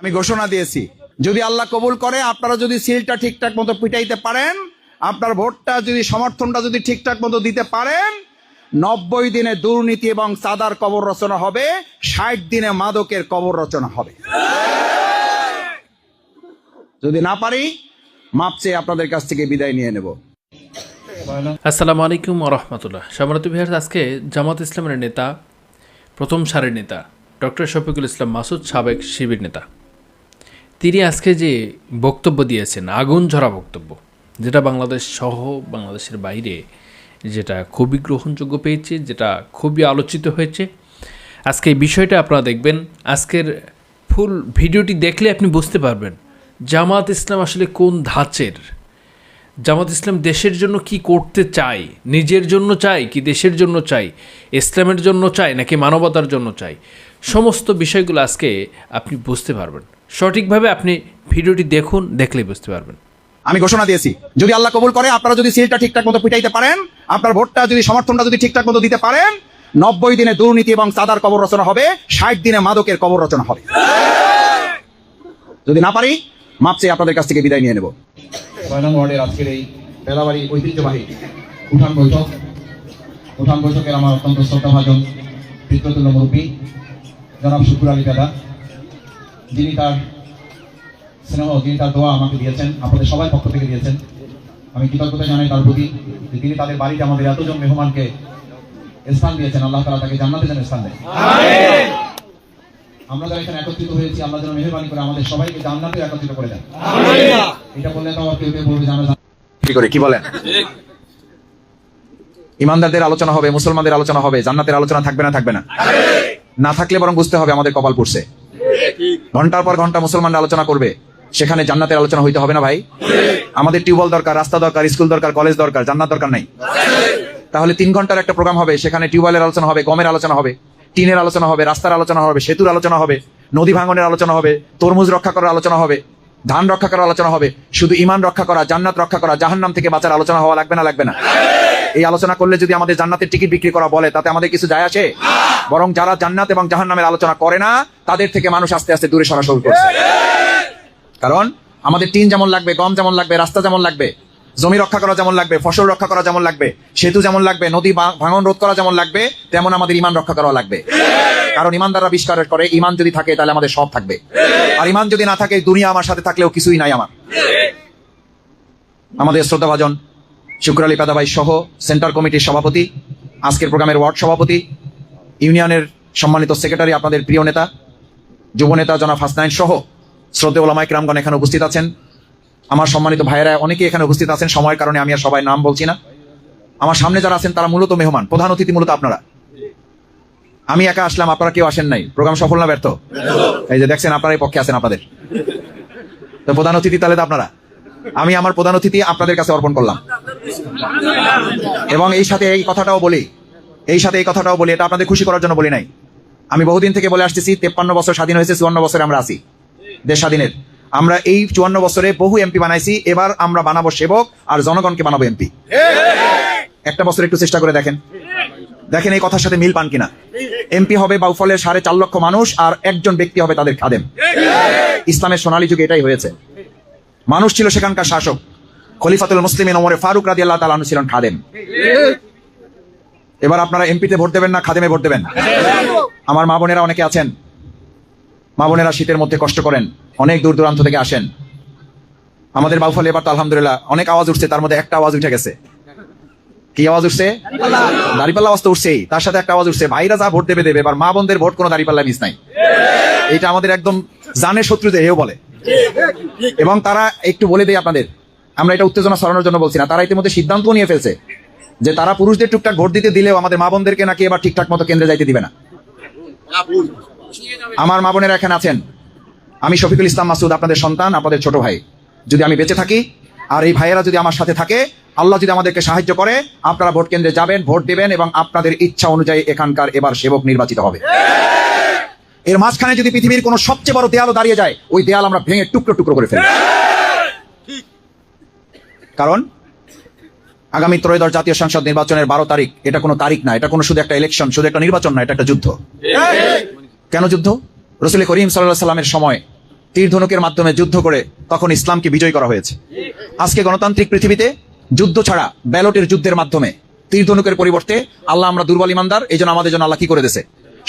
আমি ঘোষণা দিয়েছি, যদি আল্লাহ কবুল করে, আপনারা যদি সিলটা ঠিকঠাক মতো পিটাইতে পারেন, আপনার ভোটটা যদি সমর্থনটা যদি ঠিকঠাক মতো দিতে পারেন, 90 দিনে দুর্নীতি এবং চাঁদার কবর রচনা হবে, 60 দিনে মাদকের কবর রচনা হবে। যদি না পারি, মাপ চেয়ে আপনাদের কাছ থেকে বিদায় নিয়ে নেব। আসসালামু আলাইকুম ওয়া রাহমাতুল্লাহ। সম্মানিত ভিউয়ার্স, আজকে জামাত ইসলামের নেতা, প্রথম সারির নেতা ডক্টর শফিকুল ইসলাম মাসুদ, সাবেক শিবির নেতা, তিনি আজকে যে বক্তব্য দিয়েছেন, আগুন ঝরা বক্তব্য, যেটা বাংলাদেশ সহ বাংলাদেশের বাইরে যেটা খুবই গ্রহণযোগ্য পেয়েছে, যেটা খুবই আলোচিত হয়েছে। আজকে এই বিষয়টা আপনারা দেখবেন। আজকের ফুল ভিডিওটি দেখলে আপনি বুঝতে পারবেন জামাত ইসলাম আসলে কোন ধাঁচের। জামাত ইসলাম দেশের জন্য কি করতে চায়, নিজের জন্য চাই কি দেশের জন্য চাই, ইসলামের জন্য চাই নাকি মানবতার জন্য চাই, সমস্ত বিষয়গুলো আজকে আপনি বুঝতে পারবেন। সঠিকভাবে আপনি ভিডিওটি দেখুন, দেখলেই বুঝতে পারবেন। আমি ঘোষণা দিয়েছি, যদি আল্লাহ কবুল করে, আপনারা যদি সিলটা ঠিকঠাক মতো পিটাইতে পারেন, আপনার ভোটটা যদি সমর্থনটা যদি ঠিকঠাক মতো দিতে পারেন, 90 দিনে দুর্নীতি এবং চাঁদার কবর রচনা হবে, 60 দিনে মাদকের কবর রচনা হবে। যদি না পারি, মাপ চেয়ে আপনাদের কাছ থেকে বিদায় নিয়ে নেব। 6 নং ওয়ার্ডের আজকের এই বেলাবাড়ি ঐতিহ্যবাহী উঠান বৈঠকের আমার অত্যন্ত শ্রদ্ধাভাজন পিতৃতুল্য মুরব্বী জনাব শুকুর আলী দাদা, যিনি তার স্নেহ, যিনি তার দোয়া আমাকে দিয়েছেন, আপনাদের সবাই পক্ষ থেকে দিয়েছেন। আমি কৃতজ্ঞতা জানাই তার প্রতি যে তিনি তাদের বাড়িতে আমাদের এতজন মেহমানকে স্থান দিয়েছেন। আল্লাহ তাআলা তাকে জান্নাতে যেন স্থান দেন। আমরা যারা এখানে একত্রিত হয়েছি, আল্লাহ যেন মেহেরবানি করে আমাদের সবাইকে জান্নাতে একত্রিত করে দেন। এটা বললে তো আবার কেউ কেউ বলবে যে আমরা কি বলেন? ইমানদারদের আলোচনা হবে, মুসলমানদের আলোচনা হবে, জান্নাতের আলোচনা থাকবে না? থাকবে না? না থাকলে বরং বুঝতে হবে আমাদের কপাল পড়ছে। ঘন্টার পর ঘন্টা মুসলমানরা আলোচনা করবে, সেখানে জান্নাতের আলোচনা হইতে হবে না ভাই? আমাদের টিউবওয়েল দরকার, রাস্তা দরকার, স্কুল দরকার, কলেজ দরকার, জান্নাত দরকার নাই? তাহলে 3 ঘন্টার একটা প্রোগ্রাম হবে, সেখানে টিউবওয়েলের আলোচনা হবে, গমের আলোচনা হবে, টিনের আলোচনা হবে, রাস্তার আলোচনা হবে, সেতুর আলোচনা হবে, নদী ভাঙনের আলোচনা হবে, তরমুজ রক্ষা করার আলোচনা হবে, ধান রক্ষা করার আলোচনা হবে। শুধু ইমান রক্ষা করা, জান্নাত রক্ষা করা, জাহান্নাম থেকে বাঁচার আলোচনা হওয়া লাগবে না? লাগবে না? এই আলোচনা করলে যদি আমাদের জান্নাতের টিকিট বিক্রি করা বলে, তাতে আমাদের কিছু যায় আসে? বরং যারা জান্নাত এবং জাহান্নামের আলোচনা করে না, তাদের থেকে মানুষ আস্তে আস্তে দূরে সরা শুরু করছে। কারণ আমাদের টিন যেমন লাগবে, গম যেমন লাগবে, রাস্তা যেমন লাগবে, জমি রক্ষা করা যেমন লাগবে, ফসল রক্ষা করা যেমন লাগবে, সেতু যেমন লাগবে, নদী ভাঙন রোধ করা যেমন লাগবে, তেমন আমাদের ইমান রক্ষা করা লাগবে। কারণ ইমানদাররা বিশ্বাস করে, ইমান যদি থাকে তাহলে আমাদের সব থাকবে, আর ইমান যদি না থাকে, দুনিয়া আমার সাথে থাকলেও কিছুই নাই আমার। আমাদের শ্রদ্ধাভাজন শুকুর আলী পেদা ভাই সহ সেন্টার কমিটির সভাপতি, আজকের প্রোগ্রামের ওয়ার্ড সভাপতি, ইউনিয়নের সম্মানিত সেক্রেটারি, আপনাদের প্রিয় নেতা, যুব নেতা জনাব হাসনাইন সহ শ্রদ্ধেয় ওলামায়ে কেরামগণ এখানে উপস্থিত আছেন। আমার সম্মানিত ভাইয়েরা অনেকেই এখানে উপস্থিত আছেন, সময়ের কারণে আমি আর সবাই নাম বলছি না। আমার সামনে যারা আছেন তারা মূলত মেহমান, প্রধান অতিথি মূলত আপনারা। আমি একা আসলাম, আপনারা কেউ আসেন নাই। প্রোগ্রাম সফল না ব্যর্থ? এই যে দেখছেন, আপনারাই পক্ষে আছেন আপনাদের। তো প্রধান অতিথি তাহলে তো আপনারা। আমি আমার প্রধান অতিথি আপনাদের কাছে অর্পণ করলাম। এবং এই সাথে এই কথাটাও বলি, এটা আপনাদের খুশি করার জন্য বলি নাই। আমি বহুদিন থেকে বলে আসতেছি, 53 বছর স্বাধীন হয়েছে, 54 বছরে আমরা আছি দেশ স্বাধীনের। আমরা এই 54 বছরে বহু এমপি বানাইছি, এবার আমরা বানাবো সেবক, আর জনগণকে বানাবো এমপি। একটা বছর একটু চেষ্টা করে দেখেন এই কথার সাথে মিল পান কিনা। এমপি হবে বাউফলের 4.5 লক্ষ মানুষ, আর একজন ব্যক্তি হবে তাদের খাদেম। ইসলামের সোনালী যুগে এটাই হয়েছে। মানুষ ছিল সেখানকার শাসক, খলিফাতুল মুসলিমিন ওমর ফারুক রাদিয়াল্লাহু তাআলা আনহু ছিলেন খাদেম। এবার আপনারা এমপিতে ভোট দেবেন না খাদেমে ভোট দেবেন? আমার মা বোনেরা অনেকে আছেন, মা বোনেরা শীতের মধ্যে কষ্ট করেন, অনেক দূর দূরান্ত থেকে আসেন। আমাদের বাউফলে এবার তো আলহামদুলিল্লাহ অনেক আওয়াজ উঠছে, তার মধ্যে একটা আওয়াজ উঠে গেছে। কি আওয়াজ উঠছে? দাঁড়িপাল্লা আওয়াজ তো উঠছেই, তার সাথে একটা আওয়াজ উঠছে, ভাইরা যা ভোট দেবে, এবার মা বোনদের ভোট কোনো দাঁড়িপাল্লা মিস নাই। এটা আমাদের একদম জানের শত্রুতে হেও বলে। এবং তারা একটু বলে দেয় আপনাদের, আমরা এটা উত্তেজনা ছড়ানোর জন্য বলছি না, তারা ইতিমধ্যে সিদ্ধান্ত নিয়ে ফেলছে যে তারা পুরুষদের টুকটাক ভোট দিতে দিলেও আমাদের মা বোনদেরকে নাকি এবার ঠিকঠাক মতো কেন্দ্রে যাইতে দিবে না। আমার মা বোনেরা এখানে আছেন, আমি শফিকুল ইসলাম মাসুদ, আপনাদের সন্তান, আপনাদের ছোট ভাই। যদি আমি বেঁচে থাকি আর এই ভাইয়েরা যদি আমার সাথে থাকে, আল্লাহ যদি আমাদেরকে সাহায্য করে, আপনারা ভোট কেন্দ্রে যাবেন, ভোট দেবেন, এবং আপনাদের ইচ্ছা অনুযায়ী এখানকার এবার সেবক নির্বাচিত হবে। এর মাঝখানে যদি পৃথিবীর কোনো সবচেয়ে বড় দেয়ালও দাঁড়িয়ে যায়, ওই দেয়াল আমরা ভেঙে টুকরো টুকরো করে ফেলব। কারণ আগামী ত্রয়োদশ জাতীয় সংসদ নির্বাচনের 12 তারিখ, এটা কোনো তারিখ না, এটা কোনো শুধু একটা ইলেকশন, শুধু একটা নির্বাচন না, এটা একটা যুদ্ধ। কেন যুদ্ধ? রাসূল করিম সাল্লাল্লাহু আলাইহি ওয়াসাল্লামের সময় তীর ধনুকের মাধ্যমে যুদ্ধ করে তখন ইসলামকে বিজয় করা হয়েছে। আজকে গণতান্ত্রিক পৃথিবীতে যুদ্ধ ছাড়া ব্যালটের যুদ্ধের মাধ্যমে তীর ধনুকের পরিবর্তে আল্লাহ আমরা দুর্বল ইমানদার, এই জন্য আমাদের জন্য আল্লাহ কি করে দিয়েছে?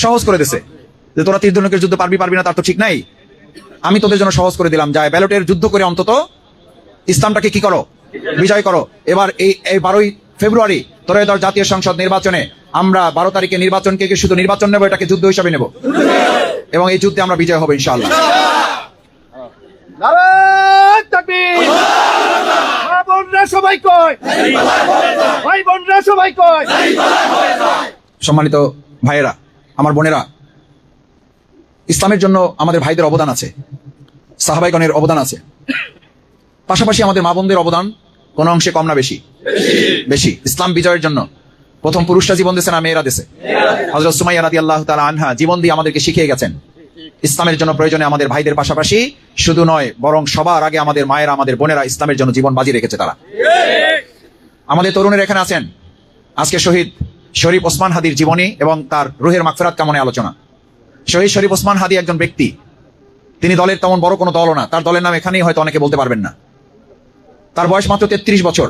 সহজ করে দিয়েছে যে তোরা তীর ধনুকের যুদ্ধ পারবি না তার তো ঠিক নাই, আমি তোদের জন্য সহজ করে দিলাম, যায় ব্যালটের যুদ্ধ করে অন্তত ইসলামটাকে কি করো? বিজয় করো। এবার এই 12ই ফেব্রুয়ারি ত্রয়োদশ জাতীয় সংসদ নির্বাচনে আমরা 12 তারিখে নির্বাচনকে কি শুধু নির্বাচন নেব, এটাকে যুদ্ধ হিসাবে নেব এবং এই যুদ্ধে আমরা বিজয় হবো ইনশাআল্লাহ। নারায়ণ তাকবীর! মা বোনরা সবাই কয়, ভাই বোনরা সবাই কয়। সম্মানিত ভাইয়েরা, আমার বোনেরা, ইসলামের জন্য আমাদের ভাইদের অবদান আছে, সাহাবাইগণের অবদান আছে, পাশাপাশি আমাদের মা বোনদের অবদান কোন অংশে কম না বেশি? বেশি। ইসলাম বিজয়ের জন্য প্রথম পুরুষরা জীবন দিয়েছে না মেয়েরা দিয়েছে? হযরত সুমাইয়া রাদিয়াল্লাহু তাআলা আনহা জীবন দিয়ে আমাদেরকে শিখিয়ে গেছেন ইসলামের জন্য প্রয়োজনে আমাদের ভাইদের পাশাপাশি শুধু নয় বরং সবার আগে আমাদের মায়েরা, আমাদের বোনেরা ইসলামের জন্য জীবন বাজি রেখেছে তারা। আমাদের তরুণের এখানে আছেন, আজকে শহীদ শরীফ ওসমান হাদির জীবনী এবং তার রুহের মাগফিরাত কামনায় আলোচনা। শহীদ শরীফ ওসমান হাদি একজন ব্যক্তি, তিনি দলের তেমন বড় কোনো দলও না, তার দলের নাম এখানেই হয়তো অনেকে বলতে পারবেন না। তার বয়স মাত্র 33 বছর।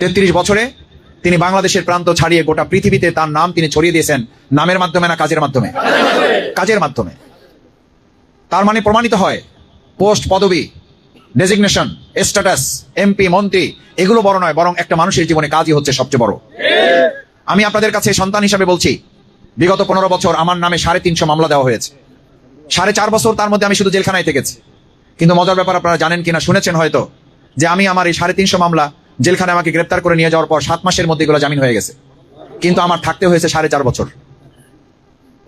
33 বছরে তিনি বাংলাদেশের প্রান্ত ছাড়িয়ে গোটা পৃথিবীতে তার নাম তিনি ছড়িয়ে দিয়েছেন। নামের মাধ্যমে না কাজের মাধ্যমে? কাজের মাধ্যমে। তার মানে প্রমাণিত হয় পোস্ট, পদবি, ডেজিগনেশন, স্ট্যাটাস, এমপি, মন্ত্রী এগুলো বড় নয়, বরং একটা মানুষের জীবনে কাজই হচ্ছে সবচেয়ে বড়। আমি আপনাদের কাছে সন্তান হিসাবে বলছি, বিগত 15 বছর আমার নামে 350 মামলা দেওয়া হয়েছে। 4.5 বছর তার মধ্যে আমি শুধু জেলখানায় থেকেছি। কিন্তু মজার ব্যাপার, আপনারা জানেন কিনা শুনেছেন হয়তো, যে আমি আমার এই 350 মামলা জেলখানায় আমাকে গ্রেপ্তার করে নিয়ে যাওয়ার পর 7 মাসের মধ্যে এগুলো জামিন হয়ে গেছে, কিন্তু আমার থাকতে হয়েছে 4.5 বছর।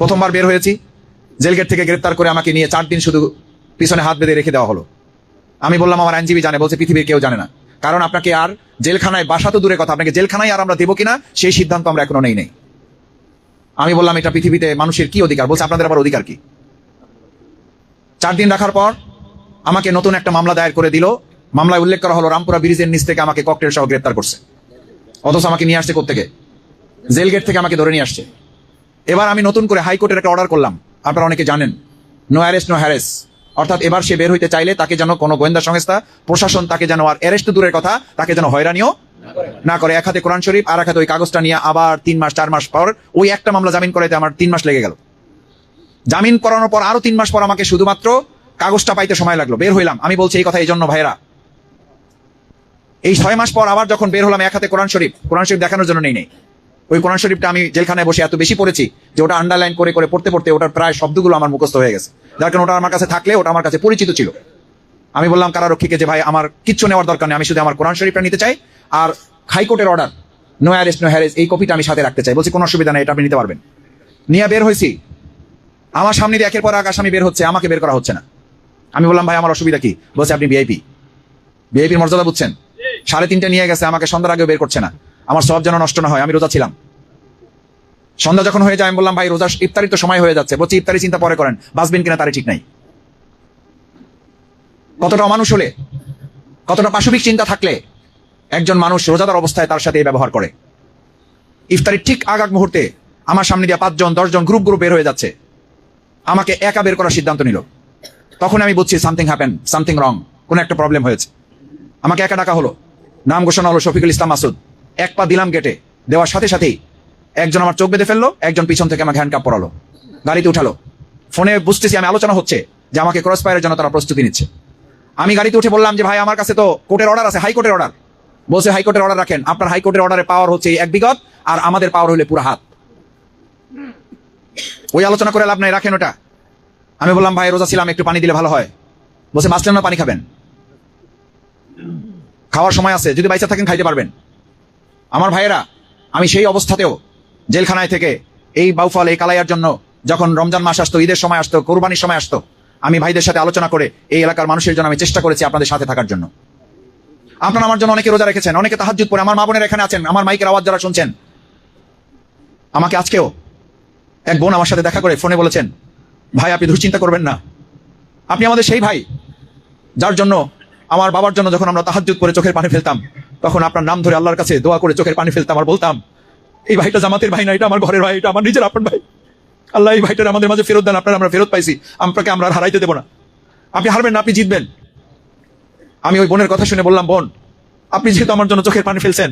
প্রথমবার বের হয়েছি, জেলগেট থেকে গ্রেপ্তার করে আমাকে নিয়ে 4 দিন শুধু পিছনে হাত বেঁধে রেখে দেওয়া হলো। আমি বললাম আমার আইনজীবী জানে, বলছে পৃথিবীর কেউ জানে না, কারণ আপনাকে আর জেলখানায় বাসা তো দূরে কথা, আপনাকে জেলখানায় আর আমরা দেবো কিনা সেই সিদ্ধান্ত আমরা এখনো নেই। আমি বললাম এটা পৃথিবীতে মানুষের কি অধিকার? বলছে আপনাদের আবার অধিকার কি? 4 দিন রাখার পর আমাকে নতুন একটা মামলা দায়ের করে দিল। মামলায় উল্লেখ করা হলো রামপুরা ব্রিজের নিচ থেকে আমাকে ককটেল সহ গ্রেপ্তার করছে, অথচ আমাকে নিয়ে আসছে কোত্থেকে? জেলগেট থেকে আমাকে ধরে নিয়ে আসছে। এবার আমি নতুন করে হাইকোর্টের একটা অর্ডার করলাম, আপনারা অনেকে জানেন, নো অ্যারেস্ট নো হ্যারেস, অর্থাৎ এবার সে বের হইতে চাইলে তাকে যেন কোনো গোয়েন্দা সংস্থা, প্রশাসন তাকে যেন আর অ্যারেস্ট দূরের কথা, তাকে যেন হয়রানিও না করে। এক হাতে কোরআন শরীফ আর এক হাতে ওই কাগজটা নিয়ে আবার 3 মাস 4 মাস পর ওই একটা মামলা জামিন করাইতে আমার 3 মাস লেগে গেল। জামিন করানোর পর আরো 3 মাস পর আমাকে শুধুমাত্র কাগজটা পাইতে সময় লাগলো, বের হইলাম। আমি বলছি এই কথা এই জন্য ভাইরা, এই 6 মাস পর আবার যখন বের হলাম, এক হাতে কোরআন শরীফ দেখানোর জন্য নেই। ওই কোরআন শরীফটা আমি জেলখানায় বসে এত বেশি পড়েছি যে ওটা আন্ডারলাইন করে করে পড়তে পড়তে ওটার প্রায় শব্দগুলো আমার মুখস্থ হয়ে গেছে, যার কারণে ওটা আমার কাছে থাকলে ওটা আমার কাছে পরিচিত ছিল। আমি বললাম কারারক্ষীকে যে ভাই আমার কিচ্ছু নেওয়ার দরকার নেই, আমি শুধু আমার কোরআন শরীফটা নিতে চাই আর হাইকোর্টের order no arrest no harass এই কপিটা আমি সাথে রাখতে চাই। বলছি কোনো অসুবিধা নেই, এটা আপনি নিতে পারবেন। নিয়ে বের হয়েছি, আমার সামনে দিয়ে একের পর এক আসামি বের হচ্ছে, আমাকে বের করা হচ্ছে না। আমি বললাম ভাই আমার অসুবিধা কি? বলছে আপনি ভিআইপির মর্যাদা বুঝছেন, 3:30 নিয়ে গেছে, আমাকে সন্ধ্যার আগেও বের করছে না। আমার সব যেন নষ্ট না হয়, আমি রোজা ছিলাম। সন্ধ্যা যখন হয়ে যায় আমি বললাম ভাই রোজা ইফতারির তো সময় হয়ে যাচ্ছে। বলছি ইফতারি চিন্তা পরে করেন, বাঁচবেন কিনা তারই ঠিক নাই। কতটা অমানুষ হলে, কতটা পাশবিক চিন্তা থাকলে একজন মানুষ রোজাদার অবস্থায় তার সাথে এই ব্যবহার করে। ইফতারির ঠিক আগ মুহূর্তে আমার সামনে দিয়ে 5 জন 10 জন গ্রুপ বের হয়ে যাচ্ছে, আমাকে একা বের করার সিদ্ধান্ত নিল। তখন আমি বুঝছি সামথিং হ্যাপেন, সামথিং রং, কোন একটা প্রবলেম হয়েছে। আমাকে একা ডাকা হলো, নাম ঘোষণা হলো শফিকুল ইসলাম মাসুদ। 1 পা দিলাম গেটে, দেওয়ার সাথে সাথেই একজন আমার চোখ বেঁধে ফেললো, একজন পিছন থেকে আমাকে হ্যান্ডকাপ পরালো, গাড়িতে উঠালো। ফোনে বুঝতেছি আমি আলোচনা হচ্ছে যে আমাকে ক্রস ফায়ারের জন্য তারা প্রস্তুতি নিচ্ছে। আমি গাড়িতে উঠে বললাম যে ভাই আমার কাছে তো কোর্টের অর্ডার আছে, হাইকোর্টের অর্ডার। বলছে হাইকোর্টের অর্ডার রাখেন, আপনার হাইকোর্টের অর্ডারের পাওয়ার হচ্ছে 1 বিঘত আর আমাদের পাওয়ার হইলে পুরো হাত। ওই আলোচনা করে লাভ নাই, রাখেন ওটা। আমি বললাম ভাই রোজা ছিলাম, একটু পানি দিলে ভালো হয়। বলছে মাসলেন না, পানি খাবেন, খাওয়ার সময় আছে, যদি বাইচা থাকেন খাইতে পারবেন। আমার ভাইয়েরা, আমি সেই অবস্থাতেও জেলখানায় থেকে এই বাউফল এই কালাইয়ার জন্য যখন রমজান মাস আসতো, ঈদের সময় আসতো, কোরবানির সময় আসতো, আমি ভাইদের সাথে আলোচনা করে এই এলাকার মানুষের জন্য আমি চেষ্টা করেছি আপনাদের সাথে থাকার জন্য। আপনারা আমার জন্য অনেকে রোজা রেখেছেন, অনেকে তাহাজ্জুদ পড়ে, আমার মা বোনের এখানে আছেন, আমার মাইকের আওয়াজ যারা শুনছেন। আমাকে আজকেও এক বোন আমার সাথে দেখা করে ফোনে বলেছেন ভাই আপনি দুশ্চিন্তা করবেন না, আপনি আমাদের সেই ভাই যার জন্য আমার বাবার জন্য যখন আমরা তাহাজ্জুদ পড়ে চোখের পানি ফেলতাম তখন আপনার নাম ধরে আল্লাহর কাছে দোয়া করে চোখের পানি ফেলতাম আর বলতাম এই ভাইটা জামাতের ভাই না, এটা আমার ঘরের ভাই, এটা আমার নিজের আপন ভাই। আল্লাহ এই ভাইটার আমাদের মাঝে ফেরত দেন, আপনারা আমরা ফেরত পাইছি, আপনাকে আমরা আর হারাইতে দেবো না। আপনি হারবেন না, আপনি জিতবেন। আমি ওই বোনের কথা শুনে বললাম, বোন, আপনি যেহেতু আমার জন্য চোখের পানি ফেলছেন,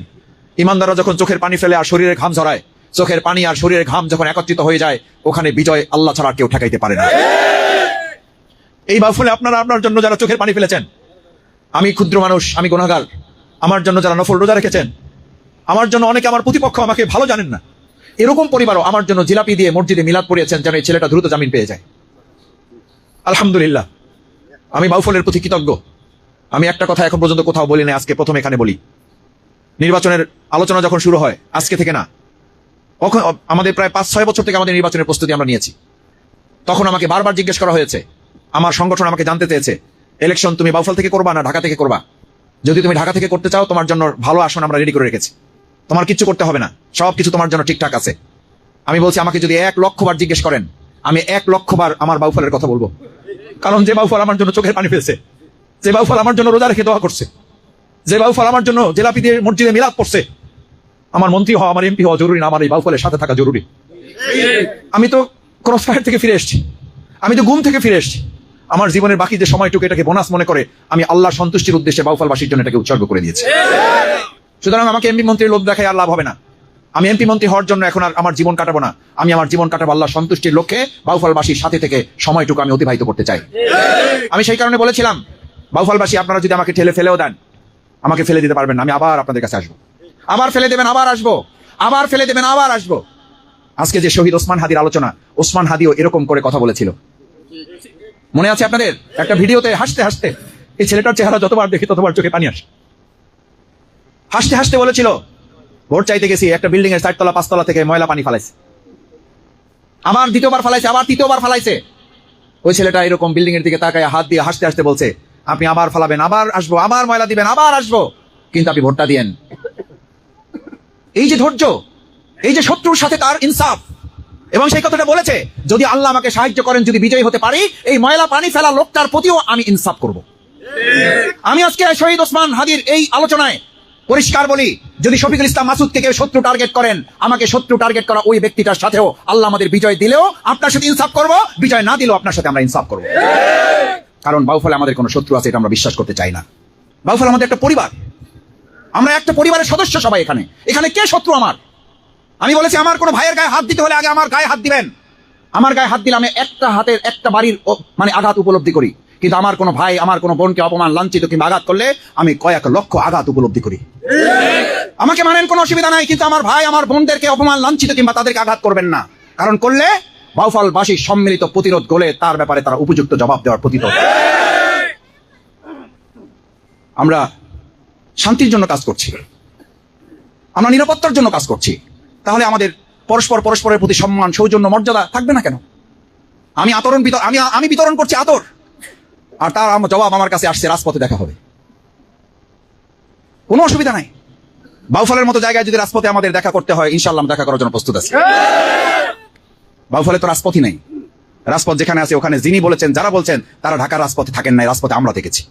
ইমানদাররা যখন চোখের পানি ফেলে আর শরীরে ঘাম ঝরায়, চোখের পানি আর শরীরের ঘাম যখন একত্রিত হয়ে যায়, ওখানে বিজয় আল্লাহ ছাড়া কেউ ঠেকাইতে পারে না। এই বাউফলে আপনারা আপনার জন্য যারা চোখের পানি ফেলেছেন, আমি ক্ষুদ্র মানুষ, আমি গুনাহগার, আমার জন্য যারা নফল রোজা রেখেছেন, আমার জন্য অনেকে আমার প্রতিপক্ষ আমাকে ভালো জানেন না, এরকম পরিবারও আমার জন্য জিলাপি দিয়ে মসজিদে মিলাদ পড়িয়েছেন যেন এই ছেলেটা দ্রুত জামিন পেয়ে যায়। আলহামদুলিল্লাহ, আমি বাউফলের প্রতি কৃতজ্ঞ। আমি একটা কথা এখন পর্যন্ত কোথাও বলি না, আজকে প্রথম এখানে বলি। নির্বাচনের আলোচনা যখন শুরু হয়, আজকে থেকে না, আমাদের প্রায় 5-6 বছর থেকে আমাদের নির্বাচনের প্রস্তুতি আমরা নিয়েছি। তখন আমাকে বারবার জিজ্ঞেস করা হয়েছে, আমার সংগঠন আমাকে জানতে চেয়েছে, ইলেকশন তুমি বাউফল থেকে করবা না ঢাকা থেকে করবা? যদি তুমি ঢাকা থেকে করতে চাও, তোমার জন্য ভালো আসন আমরা রেডি করে রেখেছি, তোমার কিচ্ছু করতে হবে না, সবকিছু তোমার জন্য ঠিকঠাক আছে। আমি বলছি, আমাকে যদি 1 লক্ষ বার জিজ্ঞেস করেন, আমি 1 লক্ষ বার আমার বাউফলের কথা বলবো। কারণ যে বাউফল আমার জন্য চোখের পানি ফেলছে, যে বাউফল আমার জন্য রোজা রেখে দোয়া করছে, যে বাউফল আমার জন্য জিলাপি দিয়ে মসজিদে মিলাদ পড়ছে, আমার মন্ত্রী হওয়া, আমার এমপি হওয়া জরুরি না, আমার এই বাউফলের সাথে থাকা জরুরি। আমি তো ক্রস ফায়ার থেকে ফিরে এসেছি, আমি তো ঘুম থেকে ফিরে এসেছি। আমার জীবনের বাকি যে সময়টুকু এটাকে বোনাস মনে করে আমি আল্লাহ সন্তুষ্টির উদ্দেশ্যে বাউফলবাসীর জন্য এটাকে উৎসর্গ করে দিয়েছি। সুতরাং আমাকে এমপি মন্ত্রীর লোভ দেখায় আর লাভ হবে না। আমি এমপি মন্ত্রী হওয়ার জন্য এখন আর আমার জীবন কাটাবো না, আমি আমার জীবন কাটাবো আল্লাহ সন্তুষ্টির লক্ষ্যে বাউফলবাসীর সাথে থেকে সময়টুকু আমি অতিবাহিত করতে চাই। আমি সেই কারণে বলেছিলাম, বাউফলবাসী আপনারা যদি আমাকে ঠেলে ফেলেও দেন, আমাকে ফেলে দিতে পারবেন না, আমি আবার আপনাদের কাছে আসবো, আবার ফেলে দেবেন, আবার আসবো, আবার ফেলে দেবেন, আবার আসবো। আজকে যে শহীদ ওসমান হাদির আলোচনা, ওসমান হাদিও এরকম করে কথা বলেছিল, মনে আছে আপনাদের? একটা ভিডিওতে হাসতে হাসতে, এই ছেলেটার চেহারা যতবার দেখি ততবার চোখে পানি আসে, হাসতে হাসতে বলেছিল, ভোট চাইতে গেছি, একটা বিল্ডিং এর 4 তলা 5 তলা থেকে ময়লা পানি ফালাইছে, আবার দ্বিতীয়বার ফালাইছে, আবার তৃতীয়বার ফালাইছে। ওই ছেলেটা এরকম বিল্ডিং এর দিকে তাকায় হাত দিয়ে হাসতে হাসতে বলছে, আপনি আবার ফালাবেন, আবার আসবো, আবার ময়লা দিবেন, আবার আসবো, কিন্তু আপনি ভোটটা দিয়েন। এই যে ধৈর্য, এই যে শত্রুর সাথে তার ইনসাফ, এবং সেই কথাটা বলেছে, যদি আল্লাহ আমাকে সাহায্য করেন, যদি বিজয়ী হতে পারি, এই ময়লা পানি ফেলা লোকটার প্রতিও আমি ইনসাফ করব। আমি আজকে শহীদ ওসমান হাদির এই আলোচনায় পরিষ্কার বলি, যদি শফিকুল ইসলাম মাসুদকে কেউ শত্রু টার্গেট করেন, আমাকে শত্রু টার্গেট করা ওই ব্যক্তিটার সাথেও আল্লাহ আমাদের বিজয় দিলেও আপনার সাথে ইনসাফ করব, বিজয় না দিলেও আপনার সাথে আমরা ইনসাফ করব। কারণ বাউফলে আমাদের কোনো শত্রু আছে এটা আমরা বিশ্বাস করতে চাই না। বাউফল আমাদের একটা পরিবার, আমরা একটা পরিবারের সদস্য সবাই। এখানে কে শত্রু আমার? আমি বলেছি, আমার কোনো ভাইয়ের গায়ে হাত দিতে হলে আগে আমার গায়ে হাত দিবেন। আমার গায়ে হাত দিলে আমি একটা হাতের একটা বাড়ির মানে আঘাত উপলব্ধি করি, কিন্তু আমার কোনো ভাই, আমার কোনো বোনকে অপমান, লাঞ্ছিত কিংবা আঘাত করলে আমি কয়েক লক্ষ আঘাত উপলব্ধি করি। আমাকে মানেন, কোনো অসুবিধা নাই, কিন্তু আমার ভাই, আমার বোনদেরকে অপমান, লাঞ্ছিত কিংবা তাদেরকে আঘাত করবেন না। কারণ করলে বাউফলবাসীর সম্মিলিত প্রতিরোধ গলে তার ব্যাপারে তারা উপযুক্ত জবাব দেওয়ার প্রতিরোধ। আমরা শান্তির জন্য কাজ করছি, আমরা নিরাপত্তার জন্য কাজ করছি, তাহলে আমাদের পরস্পরের প্রতি সম্মান, সৌজন্য, মর্যাদা থাকবে না কেন? আমি বিতরণ করছি আতর, আর তার জবাব আমার কাছে আসছে, রাজপথে দেখা হবে, কোনো অসুবিধা নাই। বাউফলের মতো জায়গায় যদি রাজপথে আমাদের দেখা করতে হয়, ইনশাআল্লাহ দেখা করার জন্য প্রস্তুত আছি। বাউফলে তো রাজপথই নাই, রাজপথ যেখানে আছে ওখানে যিনি বলেছেন, যারা বলছেন তারা ঢাকার রাজপথে থাকেন নাই, রাজপথে আমরা দেখেছি।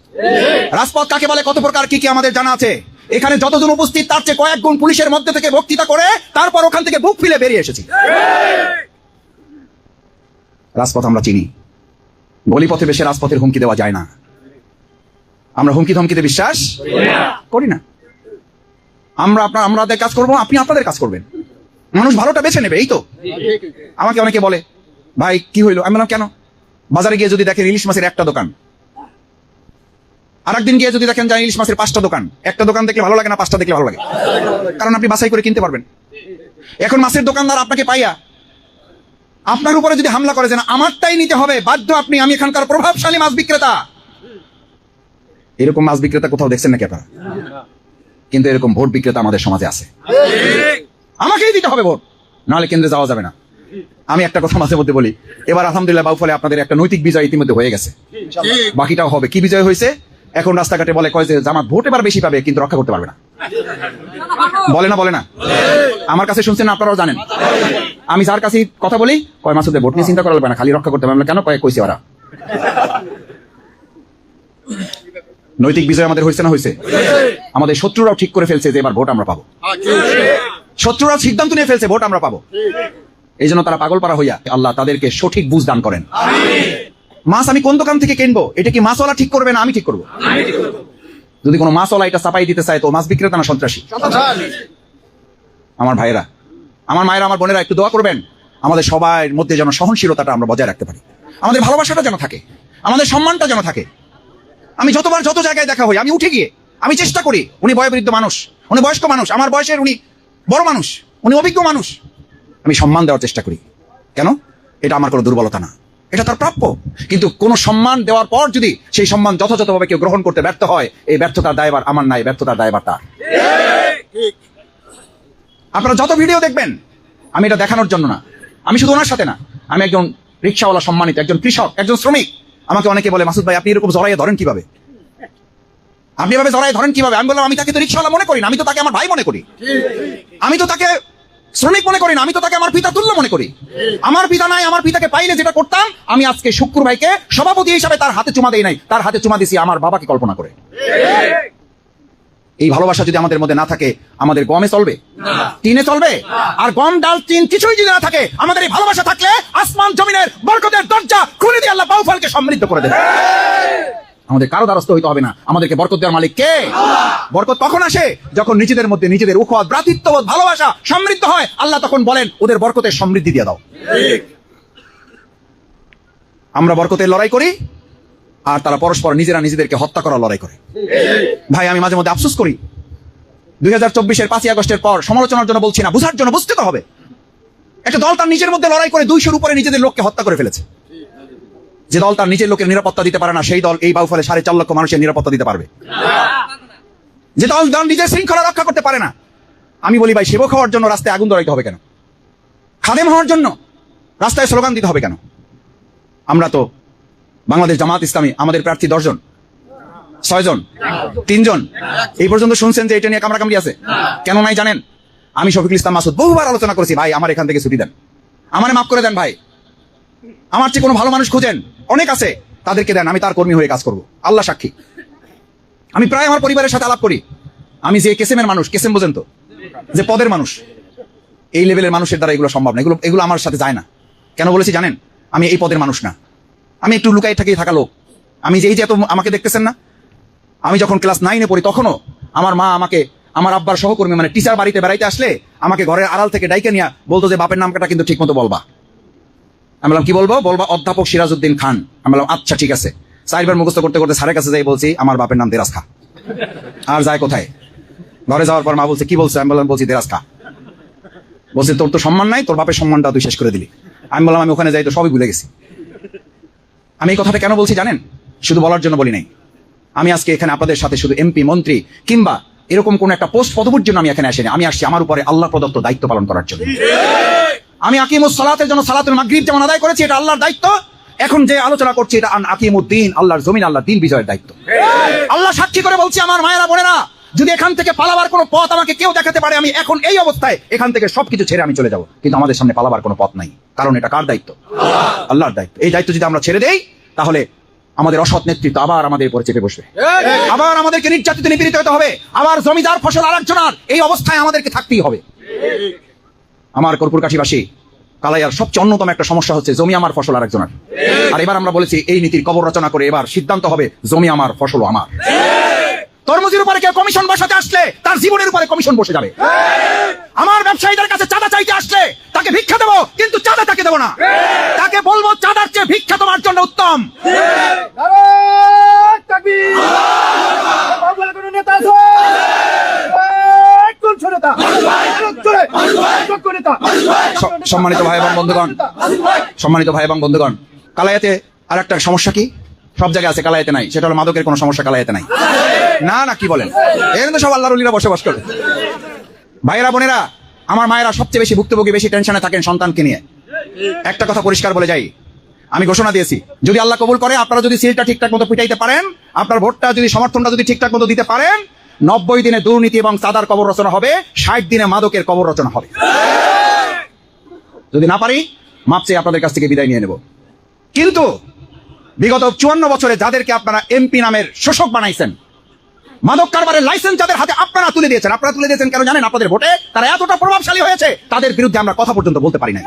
রাজপথ কাকে বলে, কত প্রকার কি কি আমাদের জানা আছে। এখানে যতজন উপস্থিত তার চেয়ে কয়েক গুণ পুলিশের মধ্যে থেকে বক্তৃতা করে তারপর ওখান থেকে বুক ফিলে বেরিয়ে এসেছি। রাজপথ আমরা চিনি, গলিপথে বেশি রাজপথের হুমকি দেওয়া যায় না, আমরা হুমকি ধমকিতে বিশ্বাস করি না। আমাদের কাজ করবো, আপনি আপনাদের কাজ করবেন, মানুষ ভালোটা বেছে নেবে, এই তো। আমাকে অনেকে বলে, ভাই কি হইলো? আমি বললাম, কেন? বাজারে গিয়ে যদি দেখেন ইলিশ মাছের একটা দোকান, আরেকদিন গিয়ে যদি দেখেন ইলিশ মাছের 5টা দোকান, একটা দোকান দেখলে ভালো লাগে না, 5টা দেখলে ভালো লাগে, কারণ আপনি বাছাই করে কিনতে পারবেন। এখন মাছের দোকানদার আপনাকে পাইয়া আপনার উপরে যদি হামলা করে যে না আমারটাই নিতে হবে, বাধ্য আপনি, আমি এখানকার প্রভাবশালী মাছ বিক্রেতা, এরকম মাছ বিক্রেতা কোথাও দেখছেন নাকি আপনারা? কিন্তু এরকম ভোট বিক্রেতা আমাদের সমাজে আছে। আমাকেই দিতে হবে ভোট, নাহলে কেন্দ্রে যাওয়া যাবে না। আমি একটা কথা মাঝে মধ্যে বলি, এবার আলহামদুলিল্লাহ বাউফলে আপনাদের একটা নৈতিক বিজয় ইতিমধ্যে হয়ে গেছে, বাকিটাও হবে। কি বিজয় হয়েছে? এখন রাস্তাঘাটে বলে কয় যে জামাত ভোট এবার বেশি পাবে, কিন্তু রক্ষা করতে পারবে না। বলে না আমার কাছে শুনছেন না, আপনারাও জানেন। আমি যার কাছে কথা বলি, কয় মাসুদের ভোট নিয়ে চিন্তা করা লাগবে না, খালি রক্ষা করতে পারবে না। কেন? কইছে ওরা। নৈতিক বিজয় আমাদের হয়েছে না? হয়েছে। আমাদের শত্রুরাও ঠিক করে ফেলছে যে এবার ভোট আমরা পাবো, শত্রুরাও সিদ্ধান্ত নিয়ে ফেলছে ভোট আমরা পাবো। এই জন্য তারা পাগল পারা হইয়া, আল্লাহ তাদেরকে সঠিক বুঝ দান করেন। মাছ আমি কোন দোকান থেকে কিনবো, এটা কি মাছওয়ালা ঠিক করবে না আমি ঠিক করবো? যদি কোনো মাছওয়ালা এটা চাপাই দিতে চায় তো মাছ বিক্রেতা না সন্ত্রাসী? আমার ভাইয়েরা, আমার মায়েরা, আমার বোনেরা, একটু দোয়া করবেন আমাদের সবার মধ্যে যেন সহনশীলতাটা আমরা বজায় রাখতে পারি, আমাদের ভালোবাসাটা যেন থাকে, আমাদের সম্মানটা যেন থাকে। আমি যতবার যত জায়গায় দেখা হই, আমি উঠে গিয়ে আমি চেষ্টা করি, উনি বয়োবৃদ্ধ মানুষ, উনি বয়স্ক মানুষ, আমার বয়সের উনি বড় মানুষ, উনি অভিজ্ঞ মানুষ, আমি সম্মান দেওয়ার চেষ্টা করি। কেন? এটা আমার কোনো দুর্বলতা না, এটা তার প্রাপ্য। কিন্তু কোন সম্মান দেওয়ার পর যদি সেই সম্মান যথাযথভাবে কেউ গ্রহণ করতে ব্যর্থ হয়, এই ব্যর্থতার দায়ভার আমার নাই, ব্যর্থতার দায়ভার তার। আপনারা যত ভিডিও দেখবেন, আমি এটা দেখানোর জন্য না, আমি শুধু ওনার সাথে না, আমি একজন রিক্সাওয়ালা সম্মানিত, একজন কৃষক, একজন শ্রমিক। আমাকে অনেকে বলে, মাসুদ ভাই আপনি এরকম জড়াইয়ে ধরেন কিভাবে, আপনি এভাবে জড়াইয়ে ধরেন কিভাবে? আমি বললাম, আমি তাকে তো রিক্সাওয়ালা মনে করি না, আমি তো তাকে আমার ভাই মনে করি, আমি তো তাকে শ্রমিক মনে করি না, আমি তো তাকে আমার পিতা তুল্য মনে করি। আমার পিতা নাই, আমার পিতাকে পাইলে যেটা করতাম, আমি আজকে শুক্কুর ভাইকে সভাপতি হিসাবে তার হাতে চুমা দেই নাই, তার হাতে চুমা দিছি আমার বাবাকে কল্পনা করে। এই ভালোবাসা যদি আমাদের মধ্যে না থাকে, আমাদের গমে চলবে, টিনে চলবে? আর গম, ডাল, টিন কিছুই যদি না থাকে, আমাদের এই ভালোবাসা থাকলে আসমান জমিনের বরকতের দরজা খুলে দিয়ে আল্লাহ বাউফলকে সমৃদ্ধ করে দেবে। আমাদের কারো দ্বারস্থ হইতে হবে না, আমাদেরকে বরকত দেওয়ার মালিক কে? বরকত তখন আসে যখন নিজেদের মধ্যে নিজেদের উখওয়াত, ভ্রাতৃত্ববোধ, ভালোবাসা সমৃদ্ধ হয়। আল্লাহ তখন বলেন, ওদের বরকতের সমৃদ্ধি দিয়ে দাও। আমরা বরকতের লড়াই করি আর তারা পরস্পর নিজেরা নিজেদেরকে হত্যা করার লড়াই করে। ভাই, আমি মাঝে মধ্যে আফসোস করি, 2024-এর 5ই আগস্টের পর সমালোচনার জন্য বলছি না, বুঝার জন্য, বুঝতে তো হবে। একটা দল তার নিজের মধ্যে লড়াই করে 200-র উপরে নিজেদের লোককে হত্যা করে ফেলেছে। যে দল তার নিজের লোকের নিরাপত্তা দিতে পারে না, সেই দল এই বাউফলে 4.5 লক্ষ মানুষের নিরাপত্তা দিতে পারবে? যে দল নিজের শৃঙ্খলা রক্ষা করতে পারে না, আমি বলি ভাই, সেবক হওয়ার জন্য রাস্তায় আগুন ধরাইতে হবে কেন? খাদেম হওয়ার জন্য রাস্তায় স্লোগান দিতে হবে কেন? আমরা তো বাংলাদেশ জামাত ইসলামী, আমাদের প্রার্থী 10 জন, 6 জন, 3 জন, এই পর্যন্ত শুনছেন যে এটা নিয়ে কামড়াকামড়ি আছে? কেন নাই জানেন? আমি শফিকুল ইসলাম মাসুদ বহুবার আলোচনা করেছি, ভাই আমার এখান থেকে ছুটি দেন, আমারে মাফ করে দেন ভাই, আমার চেয়ে কোনো ভালো মানুষ খুঁজেন, অনেক আছে, তাদেরকে দেন, আমি তার কর্মী হয়ে কাজ করব। আল্লাহ সাক্ষী, আমি প্রায় আমার পরিবারের সাথে আলাপ করি, আমি যে কেসেমের মানুষ, কেসেম বোঝেন তো, যে পদের মানুষ, এই লেভেলের মানুষের দ্বারা এগুলো সম্ভব না, এগুলো আমার সাথে যায় না। কেন বলেছি জানেন? আমি এই পদের মানুষ না, আমি একটু লুকাই থাকা লোক। আমি যে এই যে এত আমাকে দেখতেছেন না, আমি যখন ক্লাস 9-এ পড়ি, তখনও আমার মা আমাকে, আমার আব্বার সহকর্মী মানে টিচার বাড়িতে বেড়াইতে আসলে আমাকে ঘরের আড়াল থেকে ডাইকে নিয়ে বলতো যে বাপের নামটা কিন্তু ঠিক মতো বলবা। আমি বললাম, কি বলবো? বলবা অধ্যাপক সিরাজউদ্দিন খান। আমি বললাম আচ্ছা ঠিক আছে। 4 বার মুখস্থ করতে করতে স্যারের কাছে যাই বলছি আমার বাপের নাম দেরাজ খা। আর যায় কোথায়? ঘরে যাওয়ার পর মা বলছে, কি বলছে? আমি বলছি দেরাজ খা। বলছে, তোর তো সম্মান নাই, তোর বাপের সম্মানটা তুই শেষ করে দিলি। আমি বললাম, আমি ওখানে যাই তো সবই ভুলে গেছি। আমি এই কথাটা কেন বলছি জানেন? শুধু বলার জন্য বলি নাই। আমি আজকে এখানে আপনাদের সাথে শুধু এমপি, মন্ত্রী কিংবা এরকম কোন একটা পোস্ট পদবীর জন্য আমি এখানে আসিনি। আমি আসছি আমার উপরে আল্লাহ প্রদত্ত দায়িত্ব পালন করার জন্য। আমি আকিমুস সালাতের জন্য সালাতুল মাগরিব যেমন আদায় করেছি, এটা আল্লাহর দায়িত্ব। এখন যে আলোচনা করছি, এটা আকিমুদ্দিন, আল্লাহর জমিন, আল্লাহর দিন বিজয়ের দায়িত্ব। আল্লাহ সাক্ষী করে বলছি, আমার মায়েরা বোনেরা, যদি এখান থেকে পালাবার কোনো পথ আমাকে কেউ দেখাতে পারে, আমি এখন এই অবস্থায় এখান থেকে সবকিছু ছেড়ে আমি চলে যাব। কিন্তু আমাদের সামনে পালাবার কোনো পথ নাই, কারণ এটা কার দায়িত্ব? আল্লাহর দায়িত্ব। এই দায়িত্ব যদি আমরা ছেড়ে দেই, তাহলে আমাদের অসৎ নেতৃত্ব আবার আমাদের উপরে চেপে বসবে, আবার আমাদেরকে নির্যাতিত, নিপীড়িত হতে হবে, আবার জমিদার ফসল আরেকজনের, এই অবস্থায় আমাদেরকে থাকতেই হবে। আমার কর্পূরকাঠিবাসী, কালাইয়ার সবচেয়ে অন্যতম একটা সমস্যা হচ্ছে জমি আমার, ফসল আরেকজনের। আর এবার আমরা বলেছি, এই নীতির কবর রচনা করে এবার সিদ্ধান্ত হবে জমি আমার, ফসল আমার। তরমুজের উপরে কেউ কমিশন বসাতে আসলে তার জীবনের উপরে কমিশন বসে যাবে। আমার ব্যবসায়ীদের কাছে চাঁদা চাইতে আসলে তাকে ভিক্ষা দেবো, কিন্তু চাঁদা তাকে দেবো না। তাকে বলবো, চাঁদার চেয়ে ভিক্ষা তোমার জন্য উত্তম। সম্মানিত ভাই এবং বন্ধুগণ, সম্মানিত ভাই এবং বন্ধুগণ, কালাইয়াতে আর একটা সমস্যা কি? সব জায়গায় আছে, কালাইয়াতে নাই। সেটা হলো মাদকের কোনো সমস্যা কালাইয়াতে নাই। না না, কি বলেন? এখানে তো সব আল্লাহর ওলিরা বসবাস করে। ভাইয়েরা বোনেরা, আমার মায়েরা সবচেয়ে বেশি ভুক্তভোগী, বেশি টেনশনে থাকেন সন্তানকে নিয়ে। একটা কথা পরিষ্কার বলে যাই, আমি ঘোষণা দিয়েছি, যদি আল্লাহ কবুল করে, আপনারা যদি সিলটা ঠিকঠাক মতো পিটাইতে পারেন, আপনার ভোটটা যদি, সমর্থনটা যদি ঠিকঠাক মতো দিতে পারেন, 90 দিনে দুর্নীতি এবং চাঁদার কবর রচনা হবে, 60 দিনে মাদকের কবর রচনা হবে। যদি না পারি, মাপ চেয়ে আপনাদের কাছ থেকে বিদায় নিয়ে নেব। কিন্তু বিগত 54 বছরে যাদেরকে আপনারা এমপি নামের শোষক বানাইছেন, মাদক কারবারের লাইসেন্স যাদের হাতে আপনারা তুলে দিয়েছেন কেন জানেন? আপনাদের ভোটে তারা এতটা প্রভাবশালী হয়েছে, তাদের বিরুদ্ধে আমরা কথা পর্যন্ত বলতে পারি না।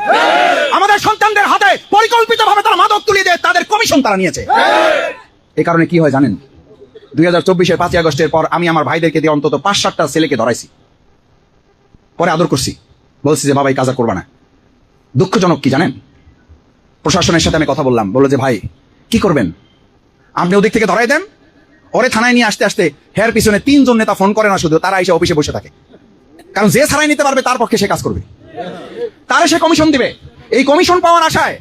আমাদের সন্তানদের হাতে পরিকল্পিতভাবে তারা মাদক তুলে দিয়ে তাদের কমিশন তারা নিয়েছে। এই কারণে কি হয় জানেন? 2024-এর 5ই আগস্টের পর আমি আমার ভাইদেরকে দিয়ে অন্তত 5-7টা ছেলেকে ধরাইছি, পরে আদর করছি, বলছি যে বাবা এই কাজ আর করবা না। দুঃখজনক কি জানেন? প্রশাসনের সাথে আমি কথা বললাম, বললো যে ভাই কি করবেন, আপনি ওদিক থেকে ধরাই দেন, ওরে থানায় নিয়ে আসতে আসতে হের পিছনে 3 জন নেতা ফোন করে না, শুধু তারা এসে অফিসে বসে থাকে। কারণ যে ছাড়াই নিতে পারবে তার পক্ষে সে কাজ করবে, তারে সে কমিশন দিবে। এই কমিশন পাওয়ার আশায়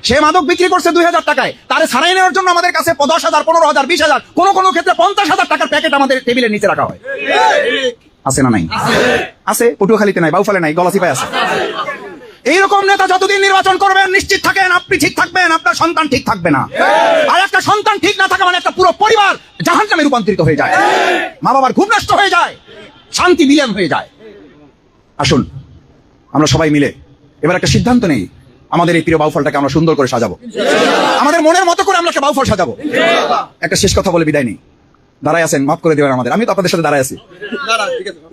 সে মাদক বিক্রি করছে 2000 টাকায়, তারে ছাড়াই নেওয়ার জন্য আমাদের কাছে 10,000, 15,000, 20,000, কোনো ক্ষেত্রে 50,000 টাকার প্যাকেট আমাদের টেবিলের নিচে রাখা হয়। আছে না নাই? আছে। পটুয়াখালীতে নাই, বাউফলে নাই, গলাচিপায় আছে। এইরকম নেতা যতদিন নির্বাচন করবেন, নিশ্চিত থাকেন আপনি ঠিক থাকবেন, আপনার সন্তান ঠিক থাকবে না। আর একটা সন্তান ঠিক না থাকা মানে একটা পুরো পরিবার জাহান্নামে রূপান্তরিত হয়ে যায়, মা বাবার ঘুম নষ্ট হয়ে যায়, শান্তি বিলীন হয়ে যায়। আসুন আমরা সবাই মিলে এবার একটা সিদ্ধান্ত নেই, আমাদের এই প্রিয় বাউফলটাকে আমরা সুন্দর করে সাজাবো, আমাদের মনের মতো করে আমরা একটা বাউফল সাজাবো। একটা শেষ কথা বলে বিদায় নেই। দাঁড়ায় আছেন, মাফ করে দেবেন আমাদের, আমি তো আপনাদের সাথে দাঁড়ায় আছি।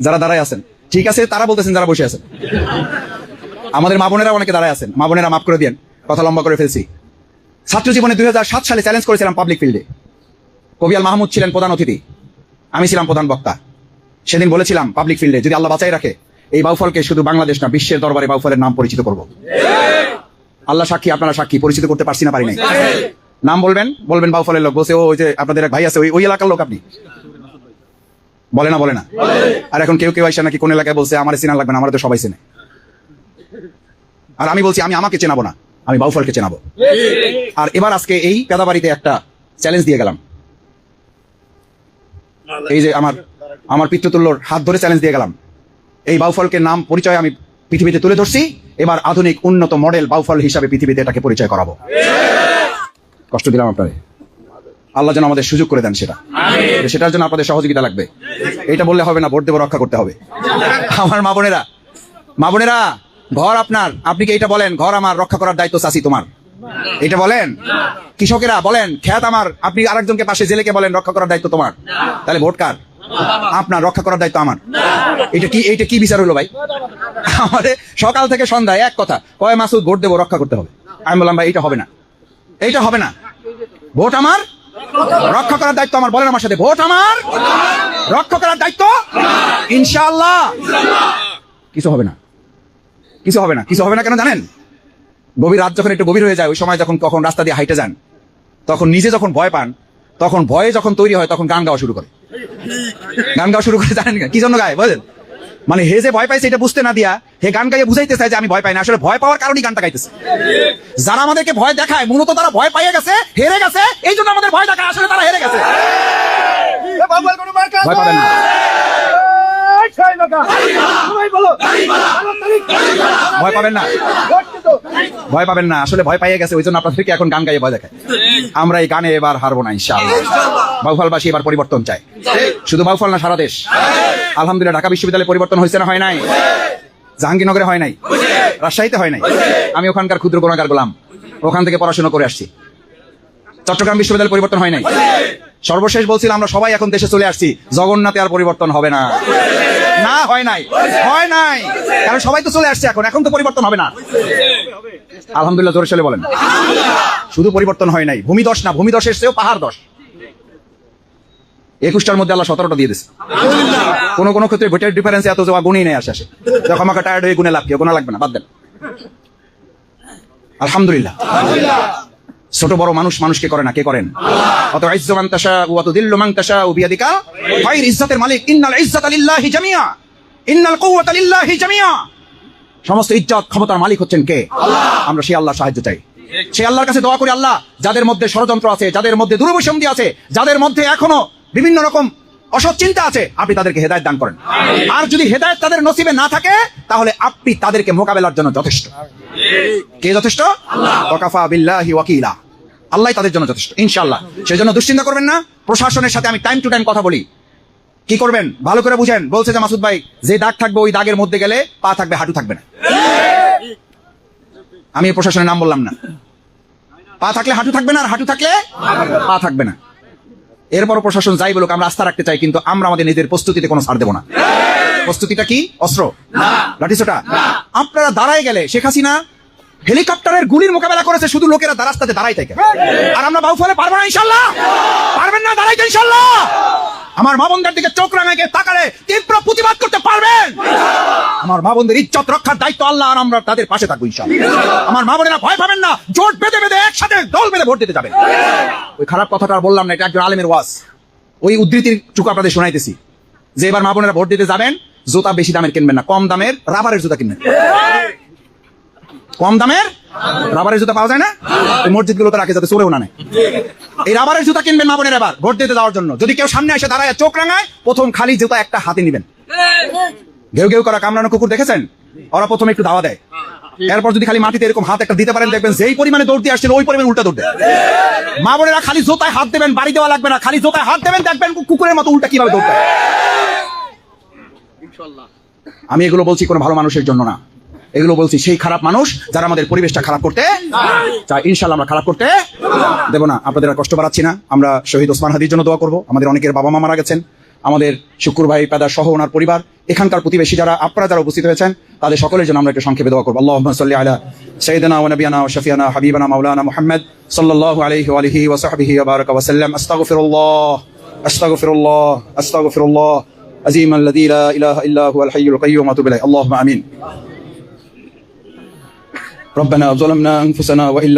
যারা দাঁড়ায় আছেন ঠিক আছে, তারা বলতেছেন যারা বসে আছেন। আমাদের মা বোনেরা অনেকে দাঁড়ায় আছেন, মা বোনেরা মাফ করে দিয়েন, কথা লম্বা করে ফেলছি। ছাত্র জীবনে 2007 সালে চ্যালেঞ্জ করেছিলাম পাবলিক ফিল্ডে। কবি আল মাহমুদ ছিলেন প্রধান অতিথি, আমি ছিলাম প্রধান বক্তা। সেদিন বলেছিলাম পাবলিক ফিল্ডে, যদি আল্লাহ বাঁচাই রাখে এই বাউফলকে শুধু বাংলাদেশ না বিশ্বের দরবারে বাউফলের নাম পরিচিত করব। আল্লাহ সাক্ষী, আপনারা সাক্ষী, পরিচিত করতে পারছি না পারি নাই। নাম বলবেন বাউফলের লোক। বলছে ওই যে আপনাদের এক ভাই আছে ওই এলাকার লোক, আপনি বলে না। আর এখন কেউ আসে নাকি কোন এলাকায় বলছে আমার চেনা লাগবে না, আমার তো সবাই চেনে। আর আমি বলছি আমি আমাকে চেনাবো না, আমি বাউফলকে চেনাবো। আর এবার আজকে এই পেদাবাড়িতে একটা চ্যালেঞ্জ দিয়ে গেলাম, এই যে আমার পিতৃতুল্যর হাত ধরে চ্যালেঞ্জ দিয়ে গেলাম। এই বাউফলকে নাম পরিচয় আমি পৃথিবীতে তুলে ধরছি, এবার আধুনিক উন্নত মডেল বাউফল হিসাবে পৃথিবীতে এটাকে পরিচয় করাবো। কষ্ট দিলাম আপনারে, আল্লাহ যেন আমাদের সুযোগ করে দেন সেটার জন্য আপনাদের সহযোগিতা লাগবে। এটা বললে হবে না, ভোট দেবো, রক্ষা করতে হবে। আমার মা বোনেরা ঘর আপনার, আপনি কি এটা বলেন ঘর আমার, রক্ষা করার দায়িত্ব চাচি তোমার, এটা বলেন? কৃষকেরা বলেন ক্ষেত আমার, আপনি আরেকজনকে পাশে জেলেকে বলেন রক্ষা করার দায়িত্ব তোমার, তাহলে ভোট কার? আপনার। রক্ষা করার দায়িত্ব আমার। এইটা কি বিচার হলো ভাই? আমাদের সকাল থেকে সন্ধ্যায় এক কথা কয়, মাসুদ ভোট দেবো, রক্ষা করতে হবে। আমি বললাম ভাই এইটা হবে না, ভোট আমার, রক্ষা করার দায়িত্ব আমার। বলেন আমার সাথে, ভোট আমার, রক্ষা করার দায়িত্ব ইনশাআল্লাহ। কিছু হবে না কেন জানেন? গভীর রাত যখন একটু গভীর হয়ে যায়, ওই সময় তখন রাস্তা দিয়ে হাইটে যান, তখন নিজে যখন ভয় পান, তখন ভয়ে যখন তৈরি হয়, তখন গান গাওয়া শুরু করে। জানেন কি জন্য গায় বলেন? মানে হে যে ভয় পাইছে এটা বুঝতে না দিয়া হে গান গাইয়ে বুঝাইতে চায় যে আমি ভয় পাই না, আসলে ভয় পাওয়ার কারণেই গানটা গাইতেছে। যারা আমাদেরকে ভয় দেখায় মূলত তারা ভয় পাইয়ে গেছে, হেরে গেছে, এই জন্য আমাদের ভয় দেখায়, আসলে তারা হেরে গেছে। ভয় পাবেন না, ভয় পাবেন না, আসলে ভয় পাইয়ে গেছে, ওই জন্য আপনাদেরকে এখন গান গাইয়ে ভয় দেখায়। আমরা এই গানে এবার হারবো না ইনশাআল্লাহ। বাউফলবাসী এবার পরিবর্তন চায়, শুধু বাউফল না সারা দেশ। আলহামদুলিল্লাহ ঢাকা বিশ্ববিদ্যালয়ে পরিবর্তন হয়েছে না? হয় নাই? জাহাঙ্গীরনগরে হয় নাই? রাজশাহীতে হয় নাই? আমি ওখানকার ক্ষুদ্র গুণাগার গোলাম, ওখান থেকে পড়াশোনা করে আসছি। চট্টগ্রাম বিশ্ববিদ্যালয় পরিবর্তন হয় নাই? সর্বশেষ বলছিলাম আমরা সবাই এখন দেশে চলে আসছি, জগন্নাথে আর পরিবর্তন হবে না। হয় নাই, কারণ সবাই তো চলে আসছে, এখন তো পরিবর্তন হবে না। আলহামদুলিল্লাহ, জোরে চলে বলেন। শুধু পরিবর্তন হয় নাই, ভূমিদশ না, ভূমিদশের চেয়েও পাহাড় দশ। 21টার মধ্যে আল্লাহ 17টা দিয়ে দিচ্ছে। কোন ক্ষেত্রে ভোটের ডিফারেন্স এত যাওয়া গুণই নেই, আসে যখন আমাকে টায়ার্ড হয়ে গুণে লাভ কি, গুণা লাগবে না, বাদ দেন। আলহামদুলিল্লাহ, ছোট বড় মানুষকে করে না, কে করেন? অত ইজ্জু মান তাশা ওয়া তুযিল্লু মান তাশা বিয়াদিকা খায়র, ইজ্জতের মালিক ইন্নাল ইজ্জাতা লিল্লাহি জামিয়া, ইন্নাল কুওয়াতা লিল্লাহি জামিয়া। সমস্ত ইজ্জত ক্ষমতার মালিক হচ্ছেন কে? আল্লাহ। আমরা সেই আল্লাহর সাহায্য চাই, সেই আল্লাহর কাছে দোয়া করি, আল্লাহ যাদের মধ্যে ষড়যন্ত্র আছে, যাদের মধ্যে দুর্বৈষম্য আছে, যাদের মধ্যে এখনো বিভিন্ন রকম অসৎ চিন্তা আছে, আপনি তাদেরকে হেদায়েত দান করেন। আর যদি হেদায়েত তাদের নসিবে না থাকে, তাহলে আপনি তাদেরকে মোকাবেলার জন্য যথেষ্ট। কে যথেষ্ট? আল্লাহ। ওয়াকাফা বিল্লাহি ওয়াকিলা, আল্লাহ তাদের জন্য যথেষ্ট ইনশাআল্লাহ। সেজন্য দুশ্চিন্তা করবেন না। প্রশাসনের সাথে আমি টাইম টু টাইম কথা বলি, কি করবেন ভালো করে বুঝেন। বলছে যে মাসুদ ভাই, যে দাগ থাকবে ওই দাগের মধ্যে গেলে পা থাকবে, হাঁটু থাকবে না। আমি প্রশাসনের নাম বললাম না। পা থাকলে হাঁটু থাকবে না, আর হাঁটু থাকলে পা থাকবে না। এরপর প্রশাসন যাই বলুক আমরা আস্থা রাখতে চাই, কিন্তু আমরা আমাদের নিজের প্রস্তুতিতে কোনো ছাড় দেবো না। প্রস্তুতিটা কি? অস্ত্র, লাঠিসোঁটা। আপনারা দাঁড়ায় গেলে শেখ হাসিনা হেলিকপ্টারের গুলির মোকাবেলা করেছে শুধু লোকেরা রাস্তাতে দাঁড়াই থাকে, আর আমরা বাউফলে পারবো না ইনশাল্লাহ? পারবেন না দাঁড়াইতে ইনশাল্লাহ? আমার মা বোনদের দিকে চোখ রাঙাকে তাকালে তীব্র প্রতিবাদ করতে পারবেন? আমার মা বোনদের ইজ্জত রক্ষার দায়িত্ব আল্লাহ, আর আমরা তাদের পাশে থাকবো ইনশাল্লাহ। আমার মা বোনেরা ভয় পাবেন না, জোট বেঁধে বেঁধে একসাথে দল বেঁধে ভোট দিতে যাবেন। ওই খারাপ কথাটা আর বললাম না, এটা একজন আলেমের ওয়াজ। ওই উদ্ধৃতির টুকু আপনাদের শোনাইতেছি যে এবার মা বোনেরা ভোট দিতে যাবেন, জুতা বেশি দামের কিনবেন না, কম দামের রাবারের জুতা কিনবেন। কম দামের রাবারের জুতা পাওয়া যায় না, এই মসজিদগুলোতে রাখে যাতে চোরেও না নেয়। এই রাবারের জুতা কিনবেন মা বোনের এবার ভোট দিতে যাওয়ার জন্য। যদি কেউ সামনে এসে দাঁড়ায় চোখ রাঙায়, প্রথম খালি জুতা একটা হাতে নিবেন। ঘেউ ঘেউ করা কামড়ানো কুকুর দেখেছেন? ওরা প্রথমে একটু দাওয়া দেয়, এরপর যদি খালি মাটিতে এরকম হাত একটা দিতে পারেন, দেখবেন যেই পরিমাণে দৌড় দিয়ে আসছিল ওই পরিমাণে উল্টা দৌড় দেয়। মা বোনেরা খালি জুতায় হাত দেবেন, বাড়ি দেওয়া লাগবে না, খালি জুতায় হাত দেবেন, দেখবেন কুকুরের মতো উল্টা কিভাবে দৌড় দেয়। আমি এগুলো বলছি কোনো ভালো মানুষের জন্য না, এগুলো বলছি সেই খারাপ মানুষ যারা আমাদের পরিবেশটা খারাপ করতে চায়। ইনশাল্লাহ আমরা খারাপ করতে দেব না। আপনাদের আর কষ্ট বাড়াচ্ছি না। আমরা শহীদ ওসমান হাদির জন্য দোয়া করব। আমাদের অনেকের বাবা মা মারা গেছেন, আমাদের শুকুর ভাই পেদা সহ ওনার পরিবার, এখানকার প্রতিবেশী যারা, আপনারা যারা উপস্থিত হয়েছেন, তাদের সকলের জন্য আমরা একটু সংক্ষেপে দোয়া করব। আল্লাহুম্মা সাল্লি আলা সাইয়্যিদিনা ওয়া নাবিয়ানা ওয়া শাফিয়ানা হাবিবানা মাওলানা মুহাম্মদ সাল্লাল্লাহু আলাইহি ওয়া আলিহি ওয়া সাহবিহি ওয়া বারাকা ওয়া সাল্লাম। আস্তাগফিরুল্লাহ আস্তাগফিরুল্লাহ আস্তাগফিরুল্লাহ আযীম আল্লাযী লা ইলাহা ইল্লা হুয়াল হাইয়ুল কাইয়্যুম ওয়া আতুবু ইলাইহি। আল্লাহুম্মা আমিন। ربنا ظلمنا أنفسنا وإن